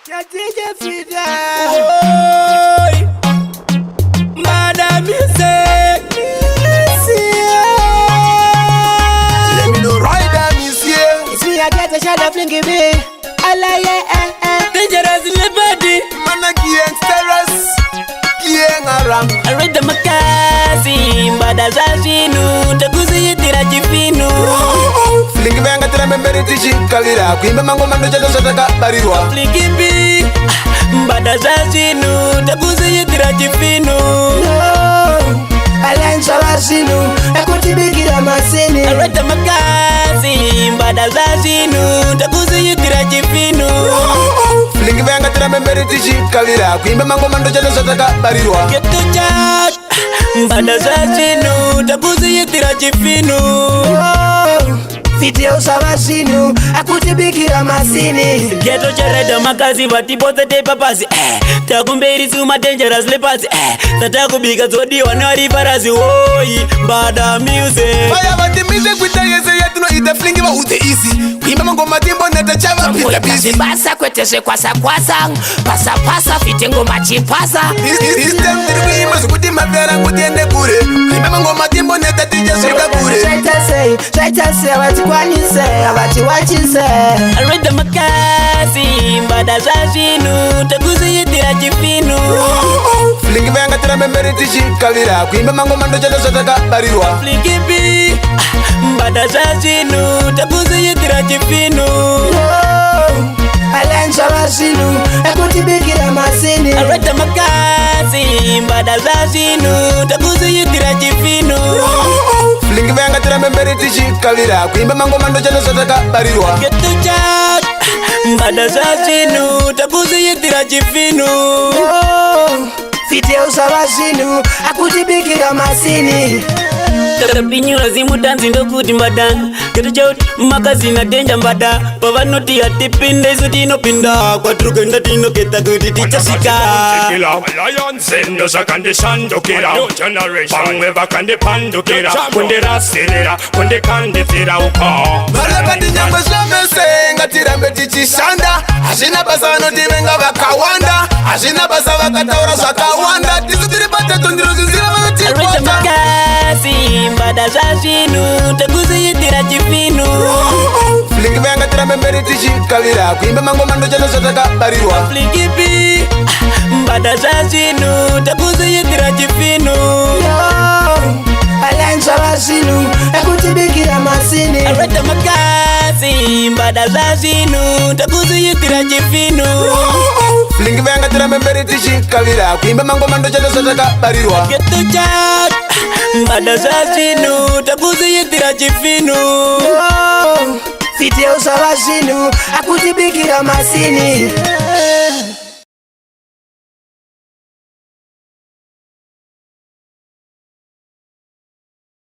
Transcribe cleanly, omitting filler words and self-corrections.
Ya DJ Frida. Oi, Madam Music. Let me know right down this year. It's me, I get a shot of flinky me. I like it, Dangerous Liberty. Man, I can't terrace. Kieng aram. I read the Makasi. Mbadazazinu. Takuzi yitira chifinu. Flinky banga tira memberi tishi kavira. Kuimba mango mando chato sotaka barirwa. Flinky B. Mbadazazinu. Takuzi yitira chifinu. Alenza wasinu. Ekutibikira masini. I read the Makasi. Mbadazazinu. Takuzi yitira chifinu. Flinky banga tira memberi tishi kavira. Kuimba mango mando chato sotaka barirwa. Get to chat. Mbadazazinu. Takuzi yitira chifinu. Video sabasinu, akutibikira masini. Ghetto chereda makazi vati bote te papasi takumberi suma dangerous lepasi tatakubika zodi wanari farazi oi Mbada Music. Fire vati music kutayeze yetu no ita flingi wa ute easy. Kuimba mango matimbo neta chava pita busy. Basa kweteshe kwasa pasa pasa fitengo machipasa. This time tiri kuimba sukuti mavera ngutiende kure. Kuimba mango matimbo neta tija suka kure. Shaita say wati kwani say wati wachi say. I read the Makasi Mbadazazinu takuzi yitira chifinu. Flingi banga tira memberi tishi kavira. Kuimba mango mando chato sotaka barirwa. Flinky B Mbadazazinu takuzi yitira chifinu. Alenza wasinu, ekutibikira masini. I read the Makasi Mbadazazinu takuzi yitira chifinu. Flingi banga tira memberi tishi kavira. Kuimba mango mando chato sotaka barirwa. Get to chat. Mbadazazinu takuzi yitira chifinu. Video sabasinu, akutibikira masini. Tapinyura zimu dansi ndokuti mbadan. Get to chat. Makasi na danger mbada. Pavanoti ya tipinde isu tino pinda. Kwa trugenda tino keta kuti tichasika. Lions in the condition to get out generation. Bang weva kandi pandu kira. Kunde rasilira, kunde kandi tira uko. Marabati nyamba shame ngatira mbeti chishanda. Ashina basa no timenga vakawanda. Ashina basa vakataura zvakawanda. Tisutiri pata tondiro zizira I read the vanotipota. Makasi Mbadazazinu takuzi yitira chifinu. Flingi banga tira memberi tishi kavira. Kuimba mango mando chato sotaka barirwa. Flinky B Mbadazazinu takuzi yitira chifinu. Alenza wasinu, ekutibikira masini. I read the Makasi Mbadazazinu takuzi yitira chifinu. Flingi banga tira memberi tishi kavira. Kuimba mango mando chato sotaka barirwa. Get to chat. Mbadazazinu takuzi yitira chifinu. Video sabasinu, akutibikira masini.